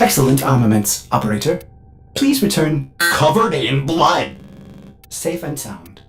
Excellent armaments, operator. Please return Covered in blood. safe and sound.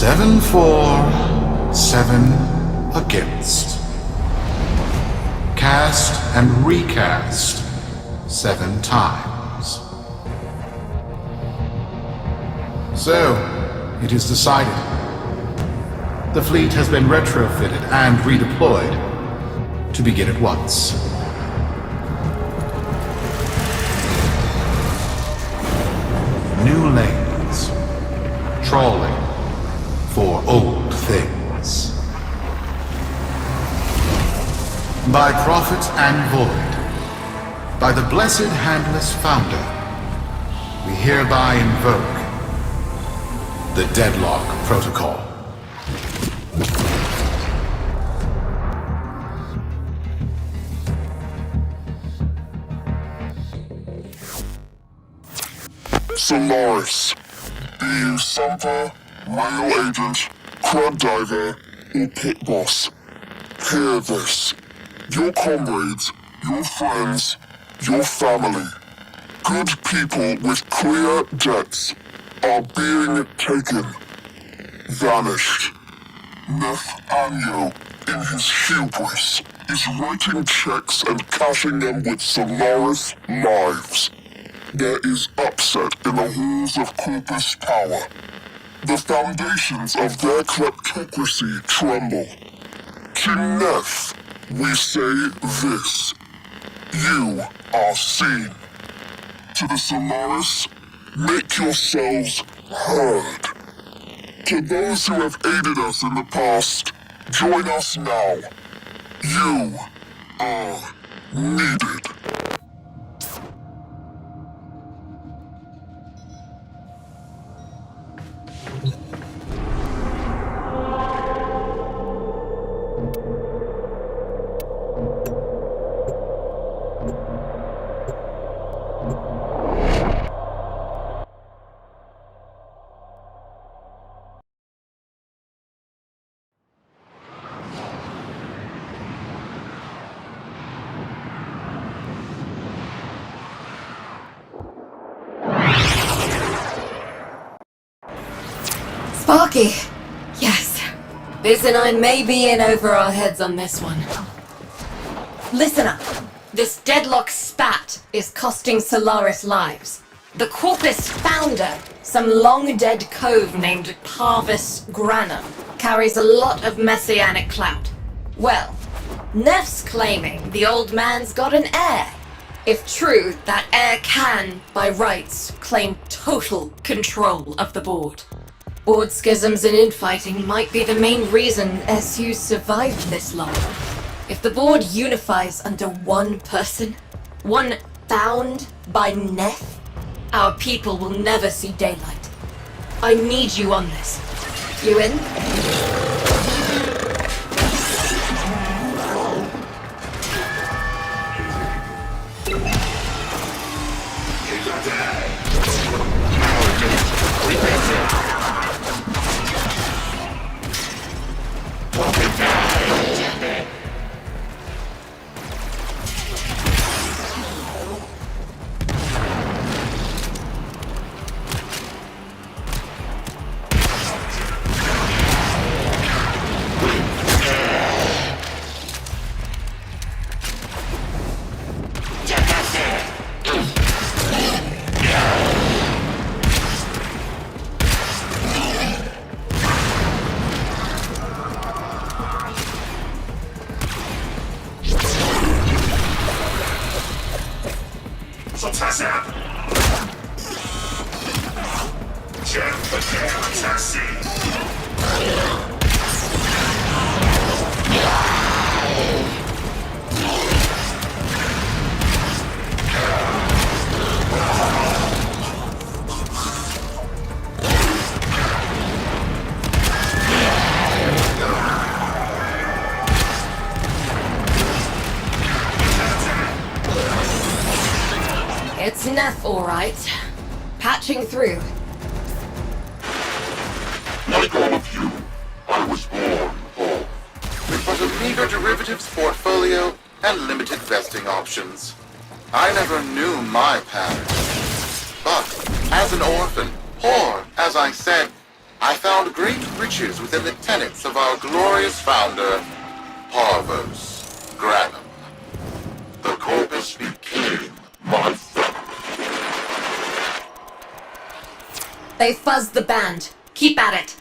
Seven for, 7 against. Cast and recast 7 times. So, it is decided. The fleet has been retrofitted and redeployed to begin at once. New lanes. Trawling for old things. By prophet and void, by the blessed handless founder, we hereby invoke the Deadlock Protocol. Solaris. Be you Sumper, Rail Agent, Crab Diver, or Pit Boss. Hear this. Your comrades, your friends, your family, good people with clear debts are being taken. Vanished. Nathaniel, in his hubris, is writing checks and cashing them with Solaris lives. There is upset in the halls of corpus power. The foundations of their kleptocracy tremble. To Neth, we say this. You are seen. To the Solaris, make yourselves heard. To those who have aided us in the past, join us now. You are needed. Sparky! Yes. Biz and I may be in over our heads on this one. Listen up. This deadlock spat is costing Solaris lives. The Corpus founder, some long-dead cove named Parvis Granum, carries a lot of messianic clout. Well, Neff's claiming the old man's got an heir. If true, that heir can, by rights, claim total control of the board. Board schisms and infighting might be the main reason SU survived this long. If the board unifies under one person, one found by Neff, our people will never see daylight. I need you on this. You in? It's Neff, all right. Patching through. Like all of you, I was born poor. With but a meager derivatives portfolio and limited vesting options. I never knew my parents. But, as an orphan, poor, as I said, I found great riches within the tenets of our glorious founder, Parvis Granum. The Corpus became my family. They fuzzed the band. Keep at it.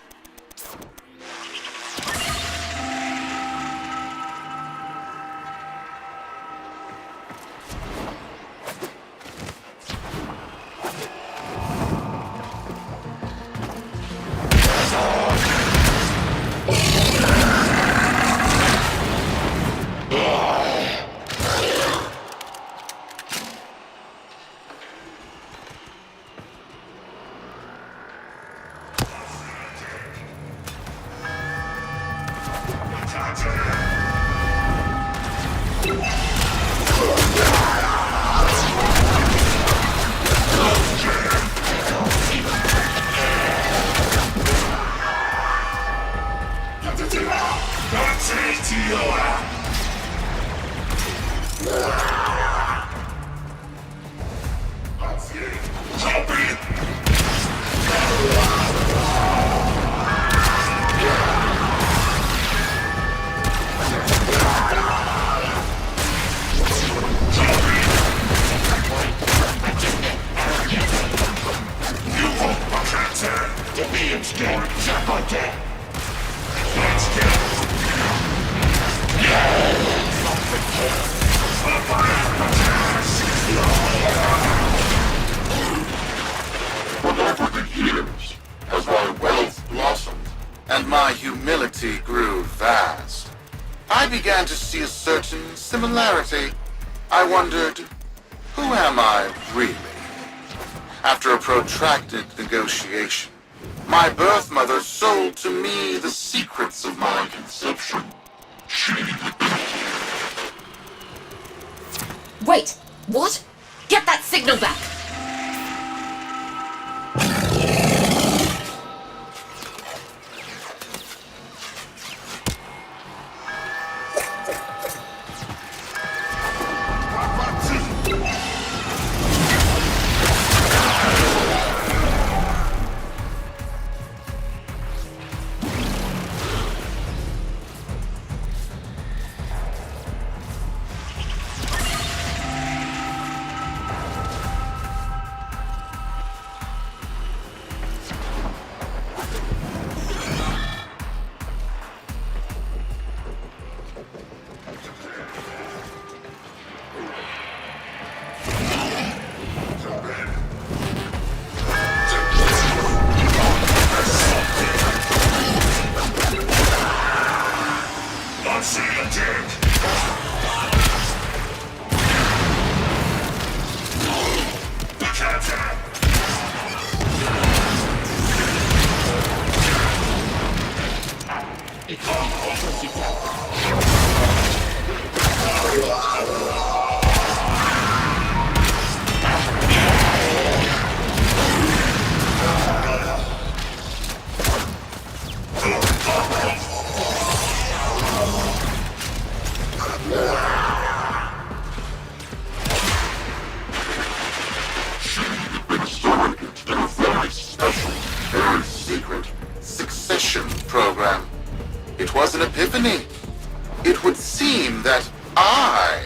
began to see a certain similarity. I wondered, who am I really? After a protracted negotiation, my birth mother sold to me the secrets of my conception. Wait, what? Get that signal back! Program. It was an epiphany. It would seem that I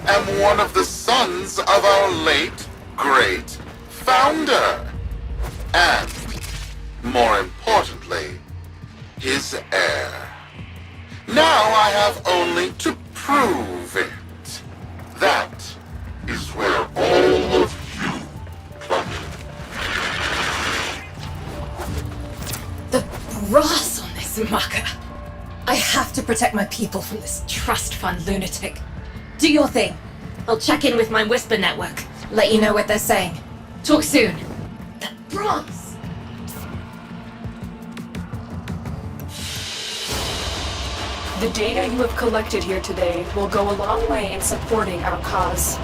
am one of the sons of our late, great founder. And, more importantly, his heir. Now I have only to prove it. That is where all of you come in. The brass on this mucker! I have to protect my people from this trust fund lunatic. Do your thing. I'll check in with my whisper network. Let you know what they're saying. Talk soon. The brass! The data you have collected here today will go a long way in supporting our cause.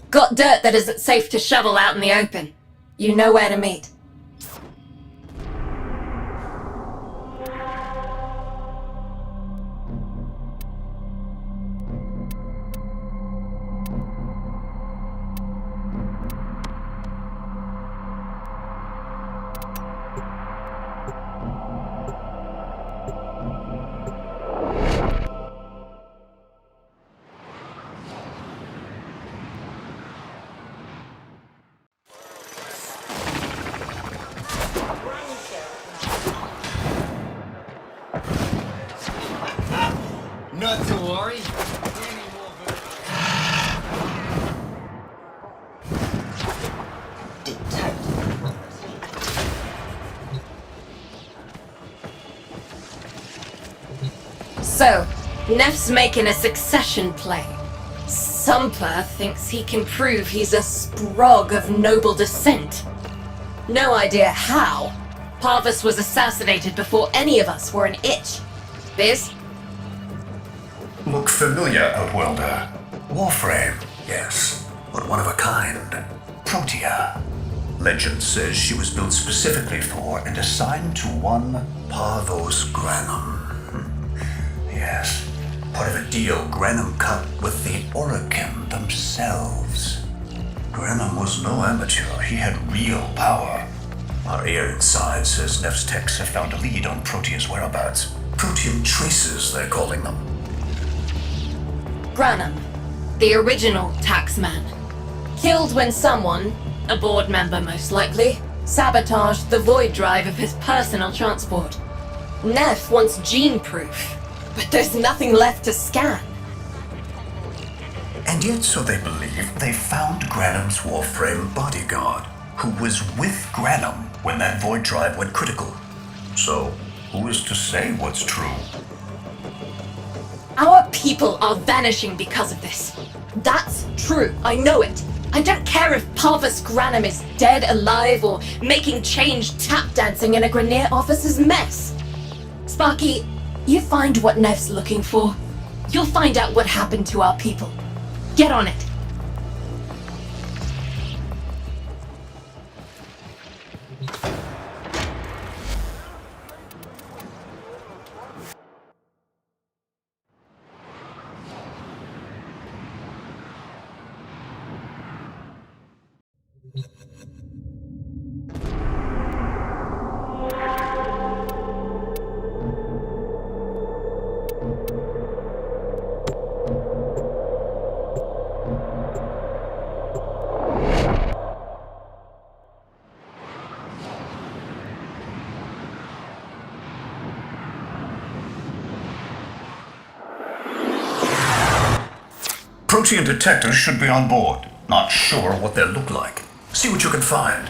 Got dirt that isn't safe to shovel out in the open. You know where to meet. Not to worry. So, Neff's making a succession play. Sumper thinks he can prove he's a sprog of noble descent. No idea how. Parvus was assassinated before any of us were an itch. Biz? Look familiar, Outworlder. Warframe, yes, but one of a kind. Protea. Legend says she was built specifically for and assigned to one Parvos Granum. Yes, part of a deal Granum cut with the Orokin themselves. Granum was no amateur, he had real power. Our air inside says Neff's techs have found a lead on Protea's whereabouts. Protean traces, they're calling them. Granum, the original taxman. Killed when someone, a board member most likely, sabotaged the void drive of his personal transport. Neff wants gene proof, but there's nothing left to scan. And yet, so they believe, they found Granum's warframe bodyguard, who was with Granum when that void drive went critical. So, who is to say what's true? Our people are vanishing because of this. That's true, I know it. I don't care if Parvus Granum is dead, alive, or making change tap dancing in a Grenier officer's mess. Sparky, you find what Neff's looking for. You'll find out what happened to our people. Get on it. Protean detectors should be on board. Not sure what they'll look like. See what you can find.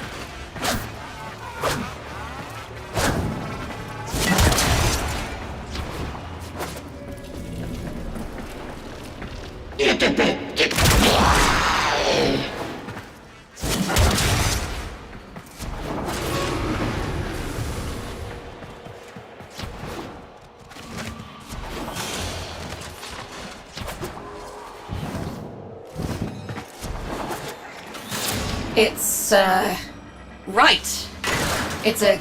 It's, right. It's a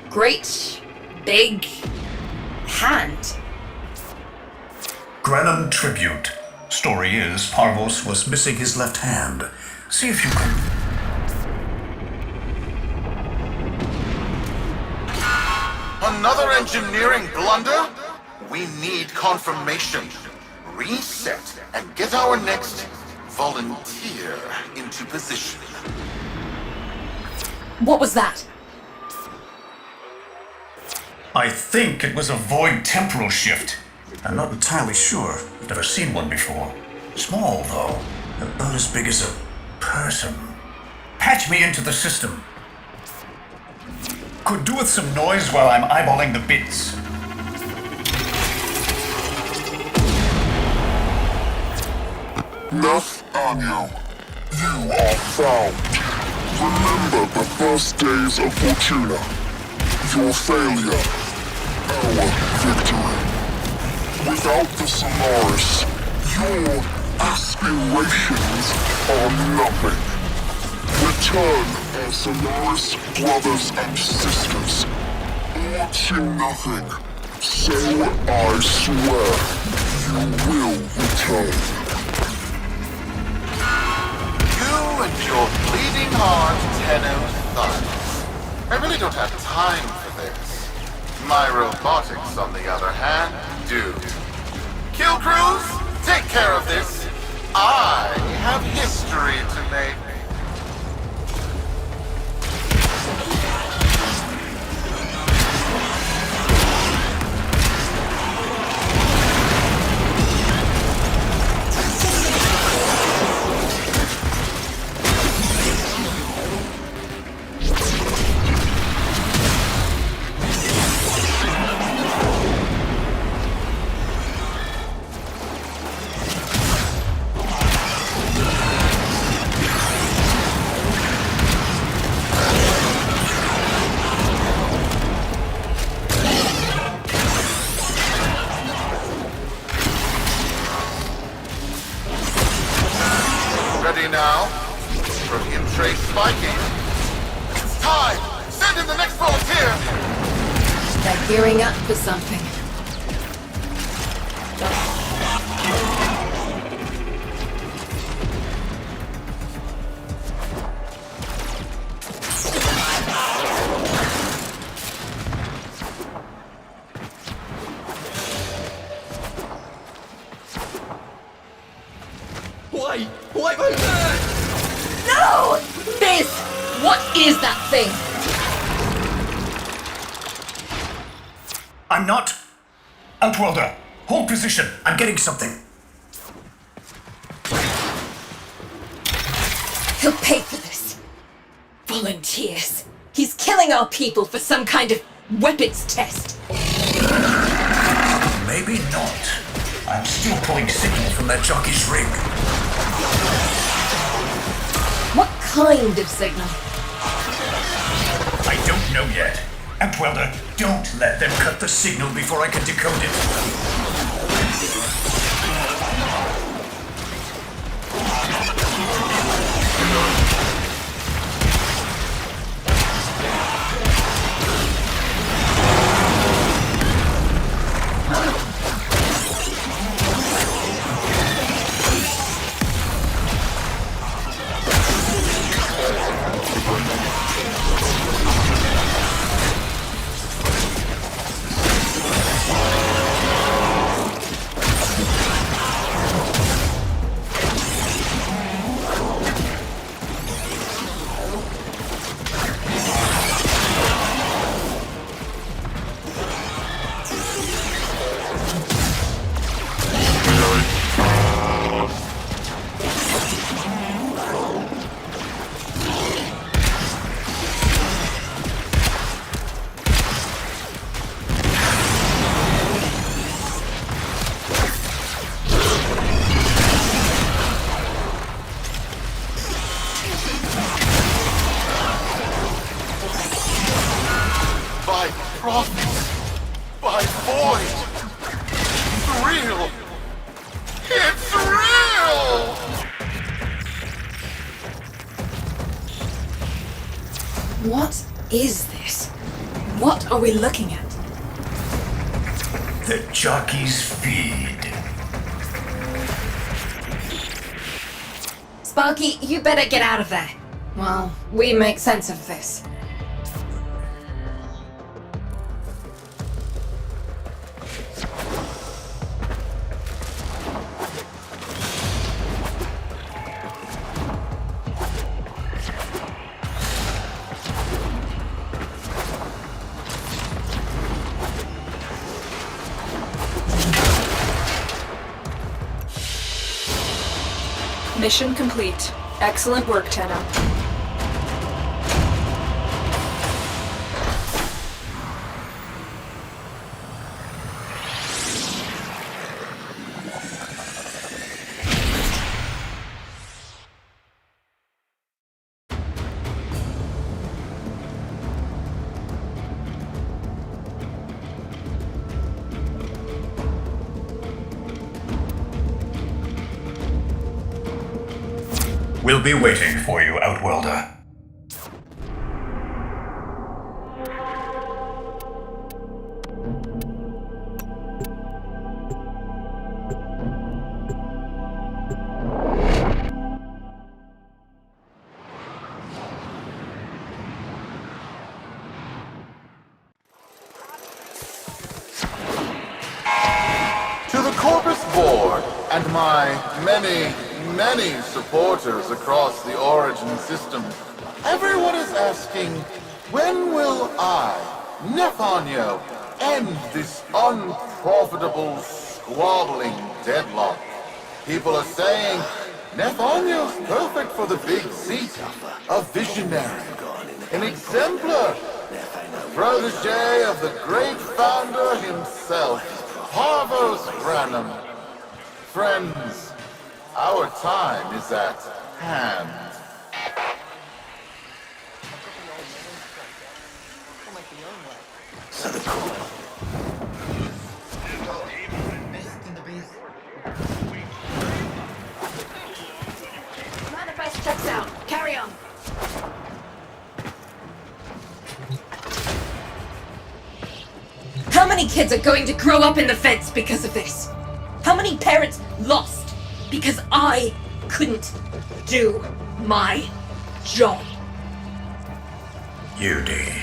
great, big hand. Granum tribute. Story is, Parvos was missing his left hand. See if you can... Another engineering blunder? We need confirmation. Reset and get our next volunteer into position. What was that? I think it was a void temporal shift. I'm not entirely sure. I've never seen one before. Small, though. About as big as a person. Patch me into the system. Could do with some noise while I'm eyeballing the bits. Neff Anyo, you are found. Remember the first days of Fortuna. Your failure, our victory. Without the Solaris, your aspirations are nothing. Return, our Solaris brothers and sisters. Or to nothing. So I swear, you will return. You and your bleeding heart, Tenno thugs. I really don't have time for this. My robotics, on the other hand, do. Kill crews, take care of this. I have history to make. Ready now? Protean trace spiking. It's time! Send in the next volunteer! They're gearing up for something. Why my back? No! Biz! What is that thing? I'm not. Outworlder, hold position. I'm getting something. He'll pay for this. Volunteers. He's killing our people for some kind of weapons test. Maybe not. I'm still pulling signal from that jockey's rig. What kind of signal? I don't know yet. Outworlder, don't let them cut the signal before I can decode it. By prophet, by void, real. It's real! What is this? What are we looking at? The jockey's feed. Sparky, you better get out of there. Well, we make sense of this. Mission complete. Excellent work, Tenno. We'll be waiting for you, Outworlder. To the Corpus Board and my many supporters across the Origin system, everyone is asking, when will I, Nefanyo, end this unprofitable, squabbling deadlock? People are saying, Nefanyo's perfect for the big seat, a visionary, an exemplar, protege of the great founder himself, Parvos Branham. Friends, our time is at hand. Manifest checks out. Carry on. How many kids are going to grow up in the fence because of this? How many parents lost because I couldn't do my job? Yudi.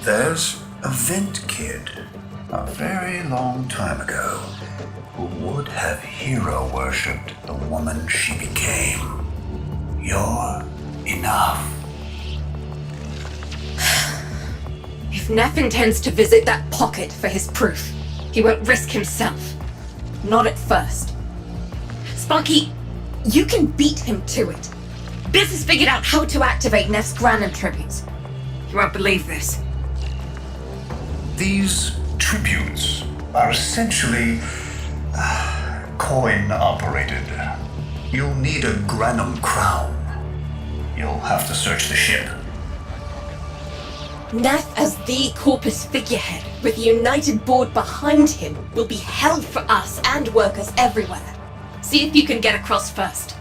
There's a vent kid a very long time ago who would have hero worshipped the woman she became. You're enough. If Neff intends to visit that pocket for his proof, he won't risk himself. Not at first. Sparky, you can beat him to it. Biz has figured out how to activate Neff's Granum tributes. You won't believe this. These tributes are essentially coin-operated. You'll need a Granum crown. You'll have to search the ship. Neff as the corpus figurehead, with the united board behind him, will be hell for us and workers everywhere. See if you can get across first.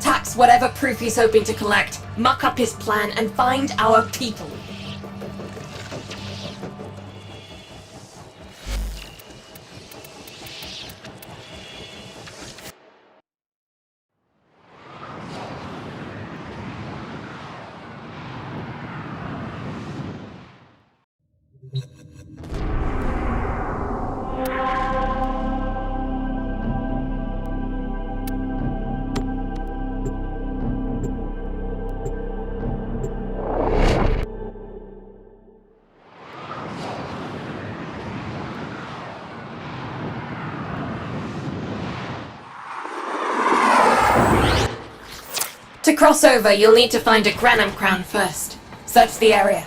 Tax whatever proof he's hoping to collect, muck up his plan, and find our people. To cross over, you'll need to find a Granum crown first. Search the area.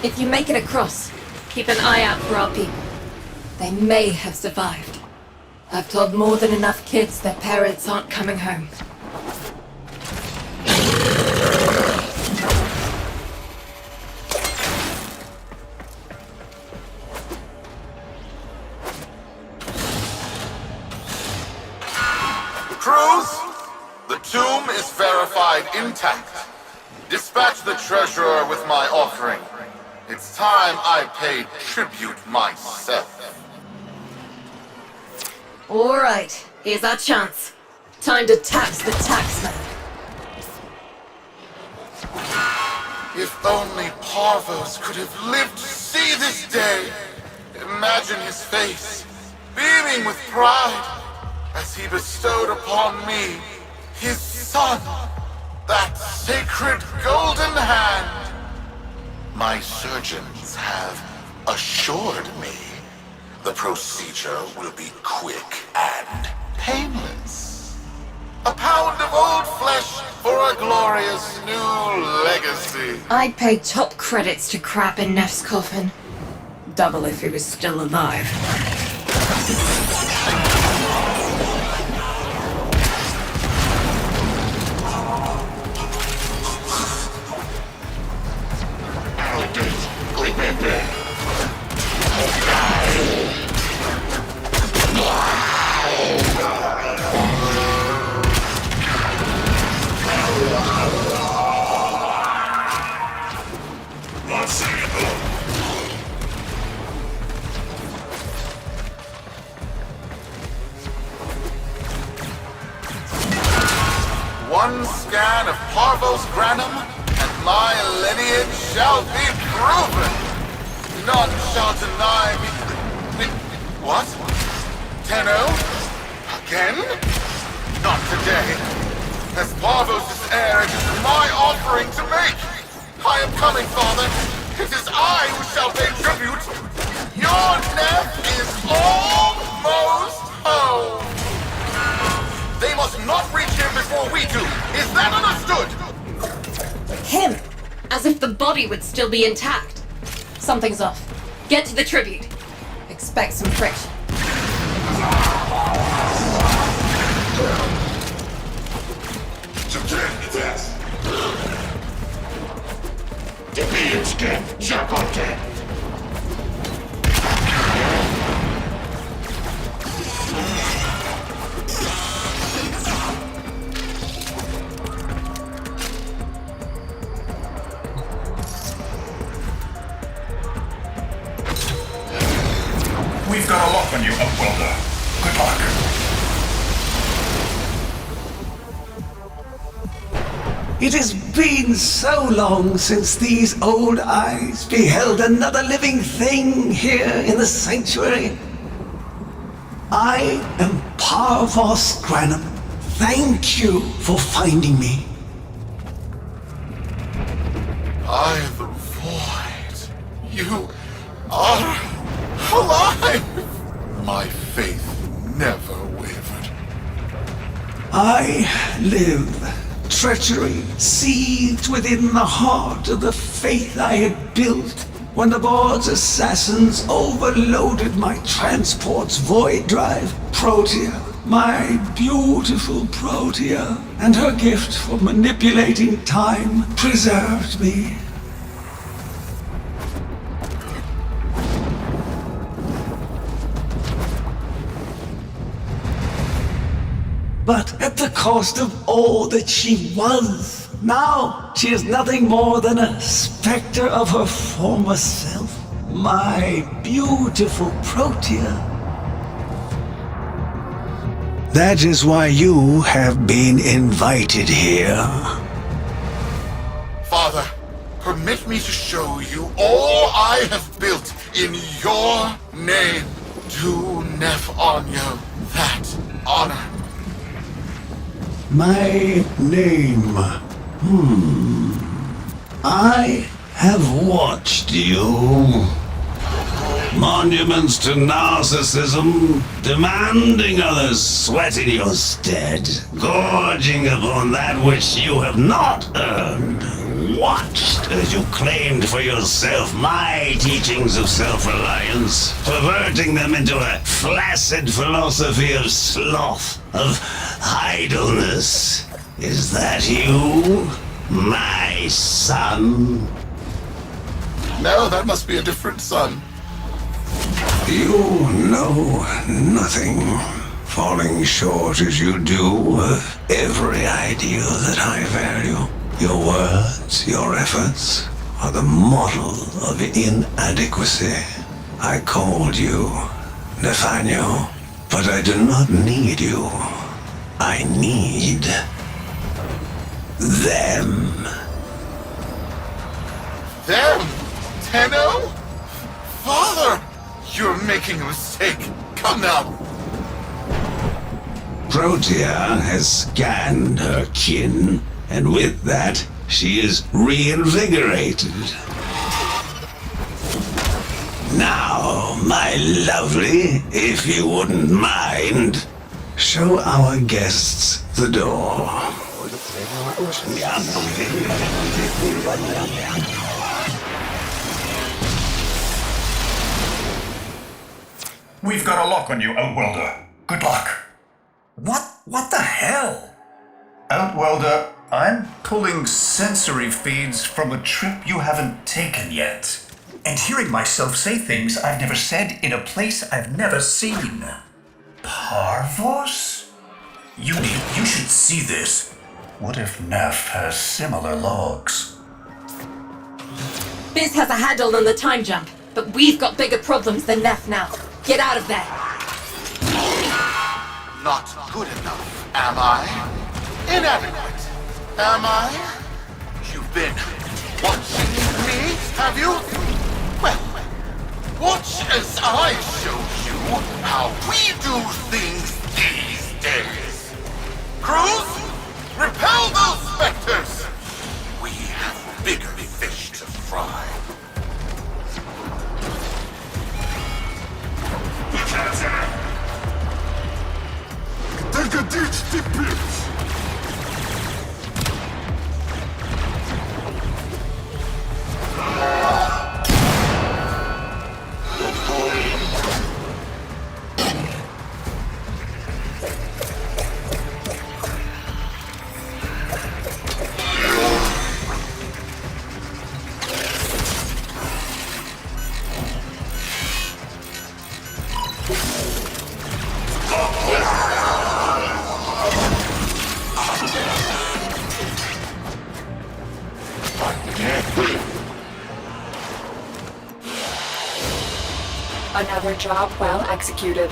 If you make it across, keep an eye out for our people. They may have survived. I've told more than enough kids their parents aren't coming home. Crews, the tomb is verified intact. Dispatch the treasurer with my offering. It's time I paid tribute myself. Alright, here's our chance. Time to tax the taxman. If only Parvos could have lived to see this day. Imagine his face, beaming with pride, as he bestowed upon me, his son, that sacred golden hand. My surgeons have assured me the procedure will be quick and painless. A pound of old flesh for a glorious new legacy. I'd pay top credits to crap in Neff's coffin. Double if he was still alive. One scan of Parvos Granum, and my lineage shall be proven. None shall deny me. What? Tenno? Again? Not today. As Parvos' heir, it is my offering to make. I am coming, Father. It is I who shall pay tribute. Your Neff is almost home. They must not reach him before we do. Is that understood? Him! As if the body would still be intact. Something's off. Get to the tribute. Expect some friction. We've got a lock on you, Upwelder. Good luck. It has been so long since these old eyes beheld another living thing here in the sanctuary. I am Parvos Granum. Thank you for finding me. I the void. You are alive! My faith never wavered. I live. Treachery seethed within the heart of the faith I had built when the board's assassins overloaded my transport's void drive. Protea, my beautiful Protea, and her gift for manipulating time preserved me. But at the cost of all that she was. Now she is nothing more than a specter of her former self. My beautiful Protea. That is why you have been invited here. Father, permit me to show you all I have built in your name. Do Nef Anya that honor. My name. I have watched you. Monuments to narcissism, demanding others sweat in your stead, gorging upon that which you have not earned. Watched as you claimed for yourself my teachings of self-reliance, perverting them into a flaccid philosophy of sloth, of idleness. Is that you, my son? No, that must be a different son. You know nothing, falling short as you do of every ideal that I value. Your words, your efforts, are the model of inadequacy. I called you Nathaniel, but I do not need you. I need them. Them? Tenno? Father! You're making a mistake. Come now. Protea has scanned her kin, and with that, she is reinvigorated. Now, my lovely, if you wouldn't mind, show our guests the door. We've got a lock on you, Outworlder. Good luck. What the hell? Outworlder, I'm pulling sensory feeds from a trip you haven't taken yet. And hearing myself say things I've never said in a place I've never seen. Parvos? You should see this. What if Neff has similar logs? Biz has a handle on the time jump, but we've got bigger problems than Neff now. Get out of there! Not good enough, am I? Inadequate, am I? You've been watching me, have you? Well, watch as I show you how we do things these days. Crews, repel those specters! We have bigger fish to fry. Догодить теперь! Another job well executed.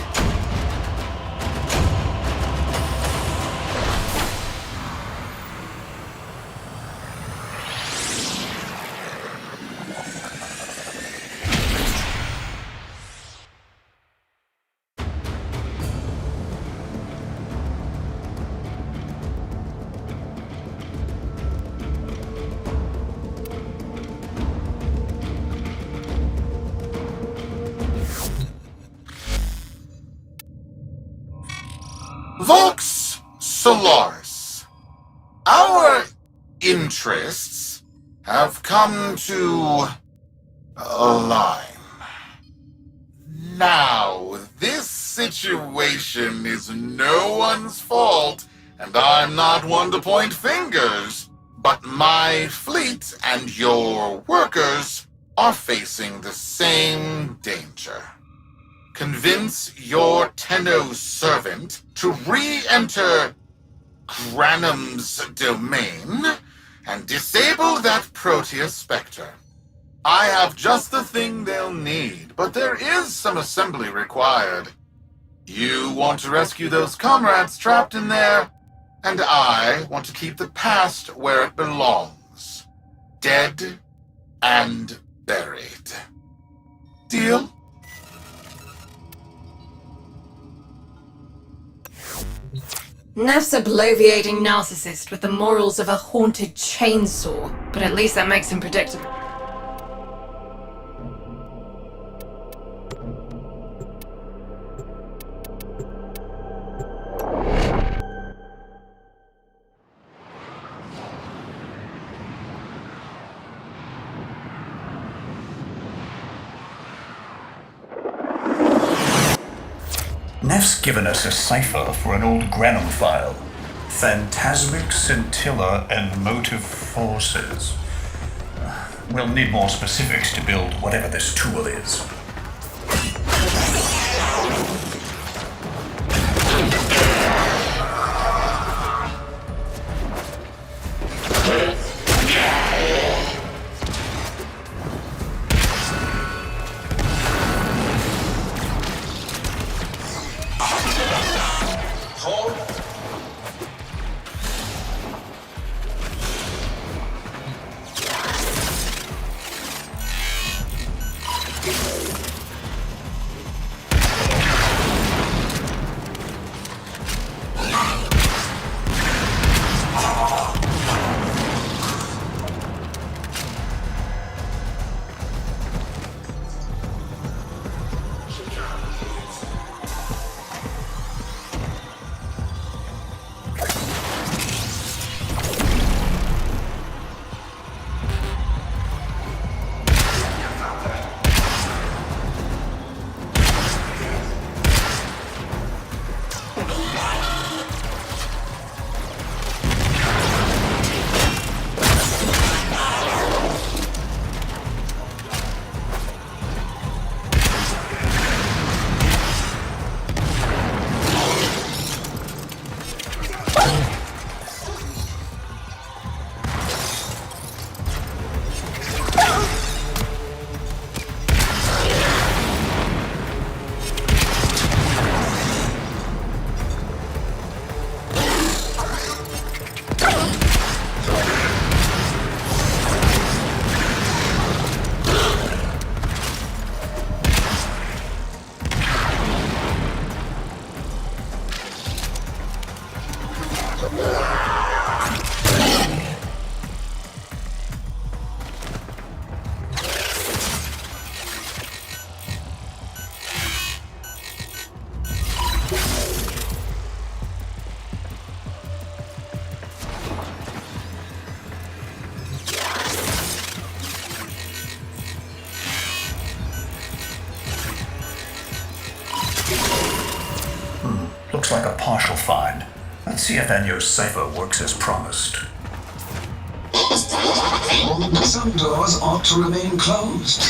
Vox Solaris. Our interests have come to align. Now, this situation is no one's fault, and I'm not one to point fingers, but my fleet and your workers are facing the same danger. Convince your Tenno servant to re-enter Granum's domain and disable that Protea Spectre. I have just the thing they'll need, but there is some assembly required. You want to rescue those comrades trapped in there, and I want to keep the past where it belongs. Dead and buried. Deal? Neff's a bloviating narcissist with the morals of a haunted chainsaw, but at least that makes him predictable. Neff's given us a cipher for an old Granum file. Phantasmic scintilla and motive forces. We'll need more specifics to build whatever this tool is. Looks like a partial find. Let's see if Anyo's cipher works as promised. Some doors ought to remain closed.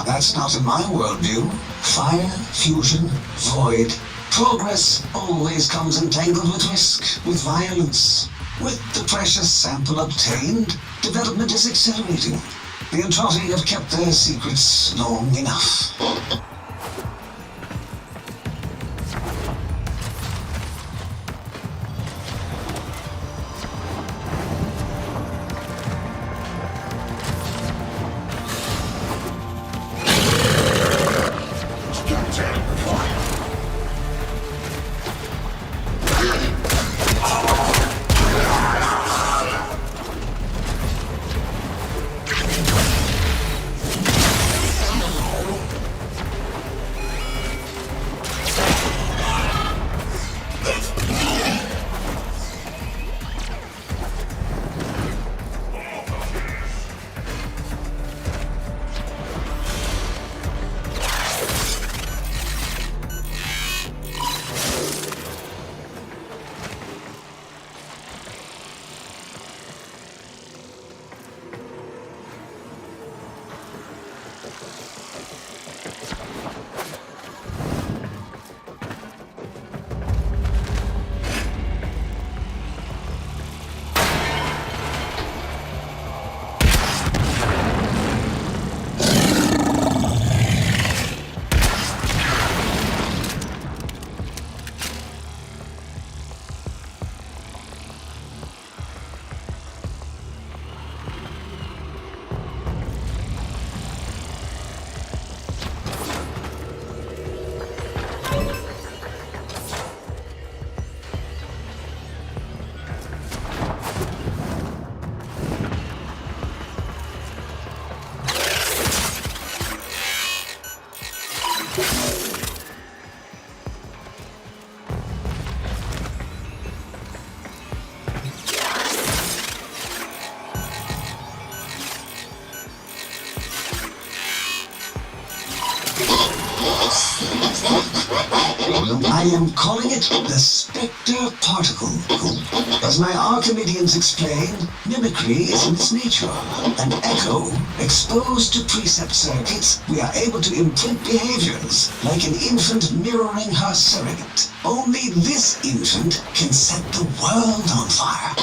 That's not in my worldview. Fire, fusion, void. Progress always comes entangled with risk, with violence. With the precious sample obtained, development is accelerating. The Entrotti have kept their secrets long enough. I am calling it the Spectre Particle. As my Archimedeans explain, mimicry is in its nature. An echo, exposed to precept circuits, we are able to imprint behaviors, like an infant mirroring her surrogate. Only this infant can set the world on fire.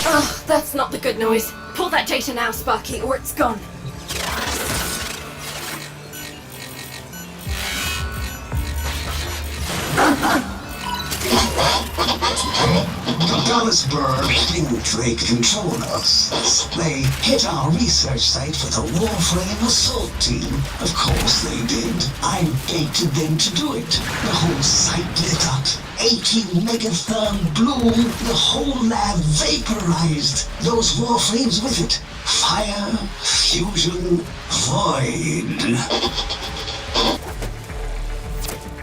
Oh, that's not the good noise. Pull that data now, Sparky, or it's gone. Dallasburg infiltrate control us. They hit our research site for the warframe assault team. Of course they did. I baited them to do it. The whole site lit up. 80 megatherm bloom. The whole lab vaporized. Those warframes with it. Fire, fusion, void.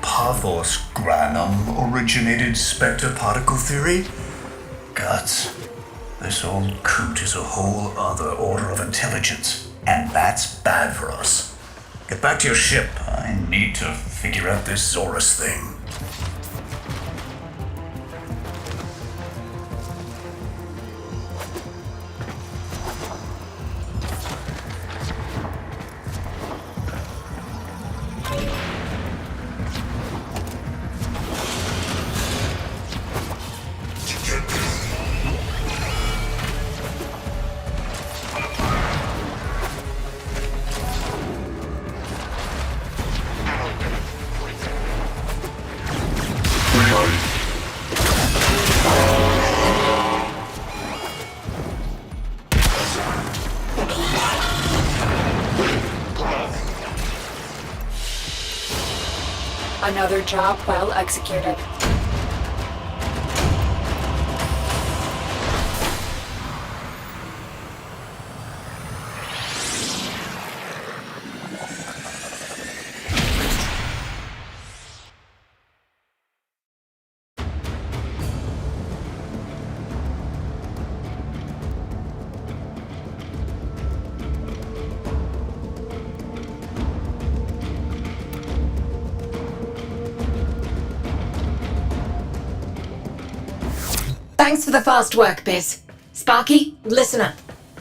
Pathos Granum originated Spectre particle theory? Guts. This old coot is a whole other order of intelligence, and that's bad for us. Get back to your ship. I need to figure out this Zorus thing. Another job well executed. Thanks for the fast work, Biz. Sparky, listen up.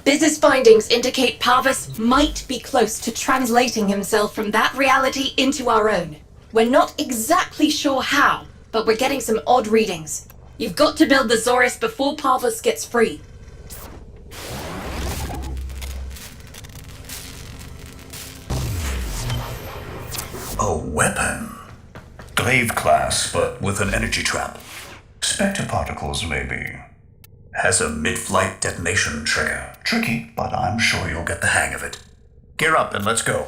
Biz's findings indicate Parvus might be close to translating himself from that reality into our own. We're not exactly sure how, but we're getting some odd readings. You've got to build the Zorus before Parvus gets free. A weapon? Glaive class, but with an energy trap. Spectre particles, maybe. Has a mid-flight detonation trigger. Tricky, but I'm sure you'll get the hang of it. Gear up and let's go.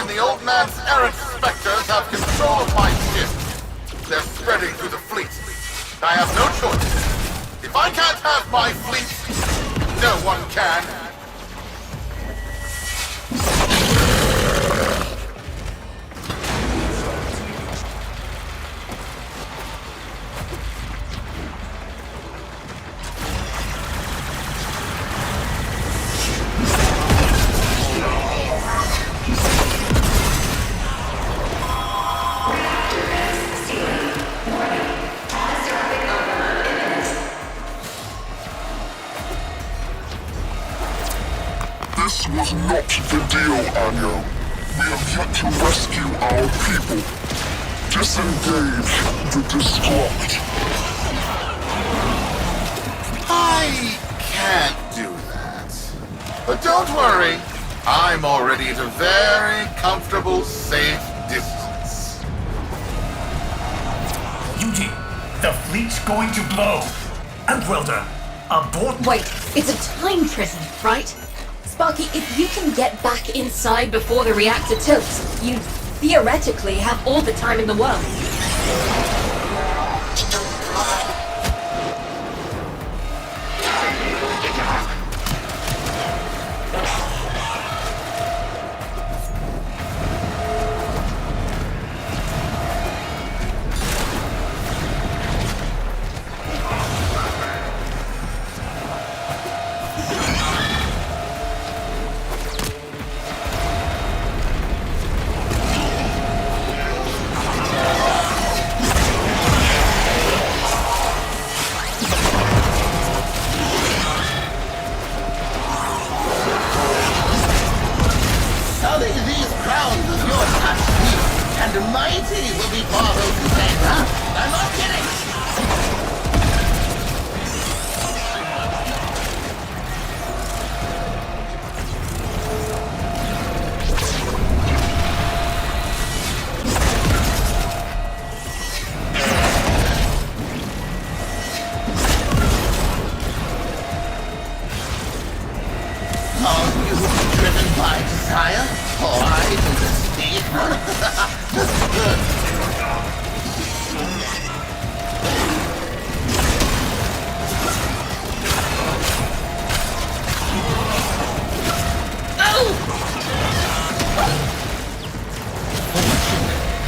and the old man's errant specters have control of my ship. They're spreading through the fleet. I have no choice. If I can't have my fleet, no one can. This was not the deal, Anyo. We have yet to rescue our people. Disengage the destruct. I can't do that. But don't worry. I'm already at a very comfortable, safe distance. Yuji, the fleet's going to blow. Outwelder, abort. Wait, it's a time prison, right? Sparky, if you can get back inside before the reactor tilts, you theoretically have all the time in the world.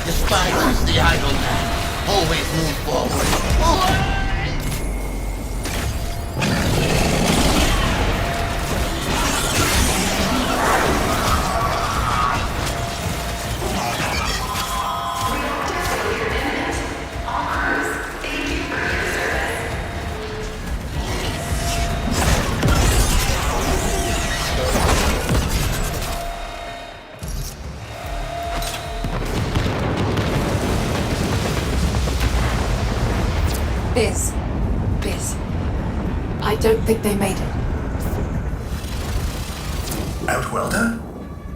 Despise the idle man. Always move forward. Biz. I don't think they made it. Outwelder?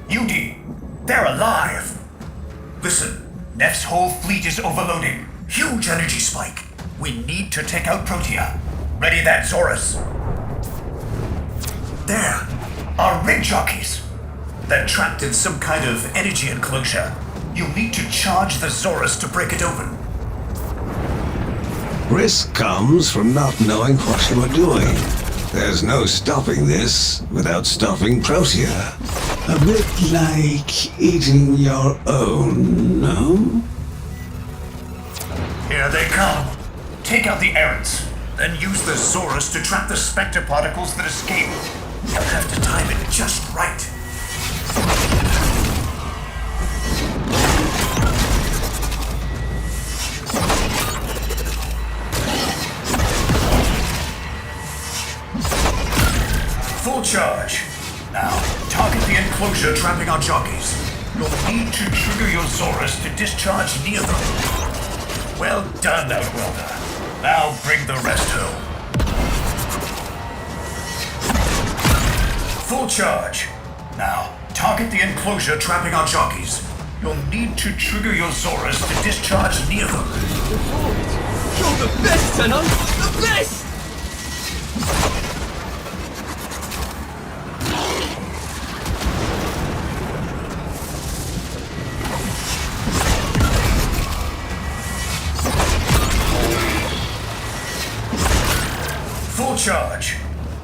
Yuji, they're alive! Listen, Neff's whole fleet is overloading. Huge energy spike. We need to take out Protea. Ready that, Zorus. There, our rig jockeys. They're trapped in some kind of energy enclosure. You'll need to charge the Zorus to break it open. Risk comes from not knowing what you are doing. There's no stopping this without stopping Protea. A bit like eating your own, no? Here they come. Take out the errants, then use the Zorus to trap the Spectre particles that escape. You'll have to time it just right. Full charge. Now, target the enclosure trapping our jockeys. You'll need to trigger your Zorus to discharge near them. Well done, Outwelder. Now bring the rest home. Full charge. Now, target the enclosure trapping our jockeys. You'll need to trigger your Zorus to discharge near them. You're the best, Tenno! The best! charge.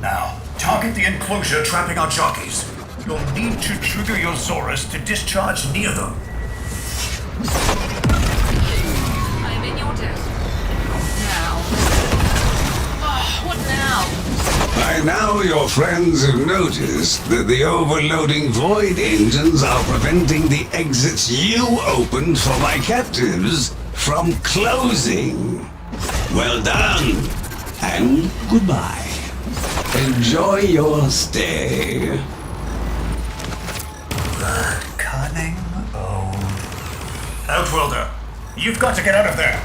Now, target the enclosure trapping our jockeys. You'll need to trigger your Zorus to discharge near them. I'm in your debt. Now. What now? By now, your friends have noticed that the overloading void engines are preventing the exits you opened for my captives from closing. Well done, and goodbye. Enjoy your stay. Cunning old Outworlder, you've got to get out of there.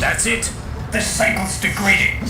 That's it. The cycle's degrading.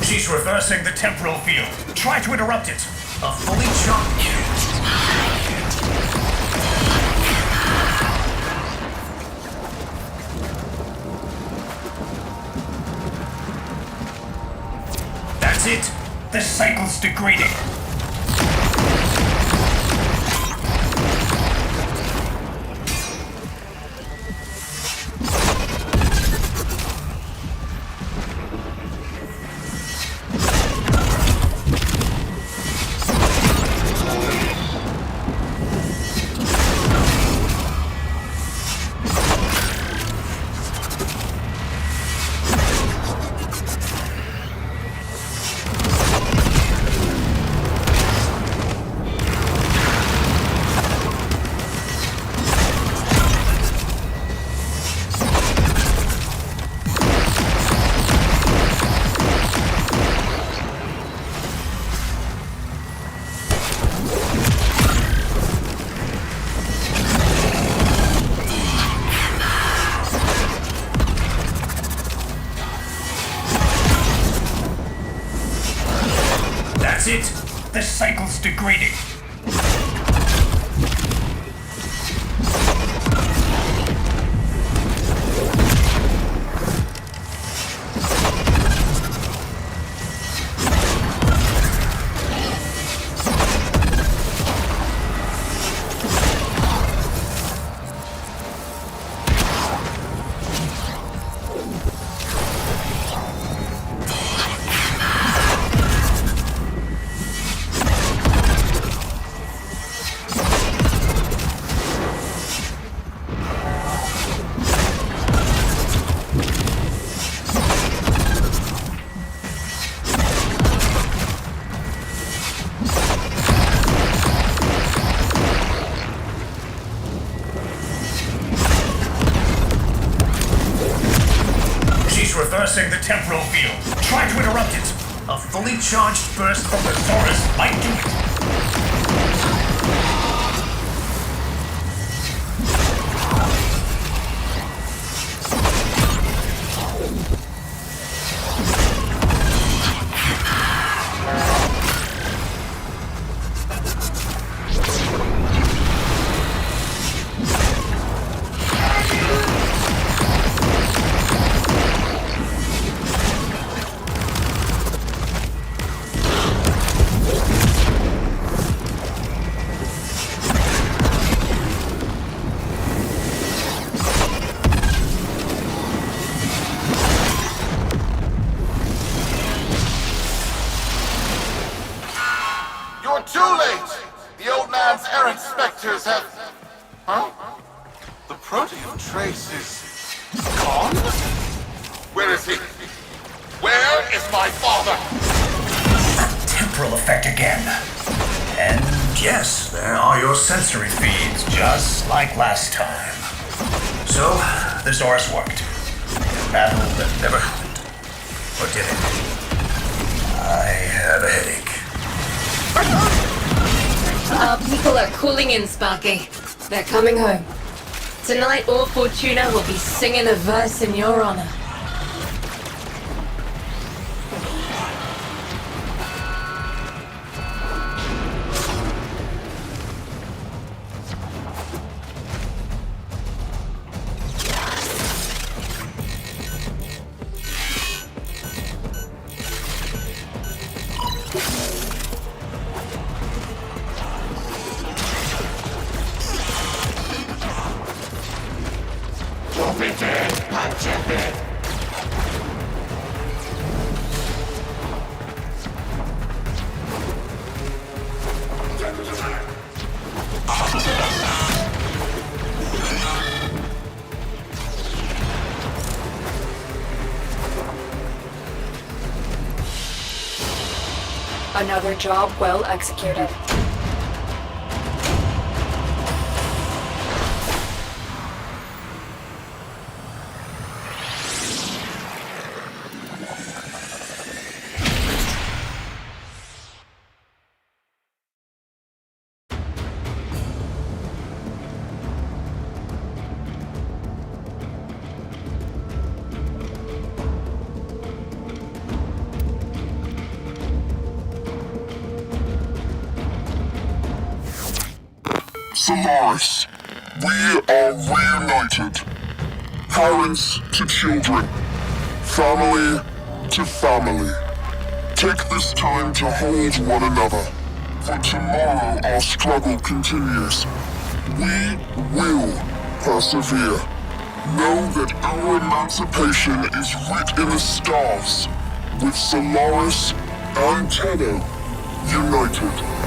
She's reversing the temporal field. Try to interrupt it. A fully charged. That's it. The cycle's degrading. That's it. The cycle's degrading. Reversing the temporal field. Try to interrupt it. A fully charged burst from the Taurus might do it. sectors have... Huh? The protean trace is... gone? Where is he? Where is my father? Temporal effect again. And yes, there are your sensory feeds, just like last time. So, this Doris worked. Battle that never happened. Or did it? I have a headache. Our people are cooling in, Sparky. They're coming home. Tonight, all Fortuna will be singing a verse in your honor. Another job well executed. Solaris, we are reunited. Parents to children. Family to family. Take this time to hold one another. For tomorrow our struggle continues. We will persevere. Know that our emancipation is writ in the stars. With Solaris and Tenno united.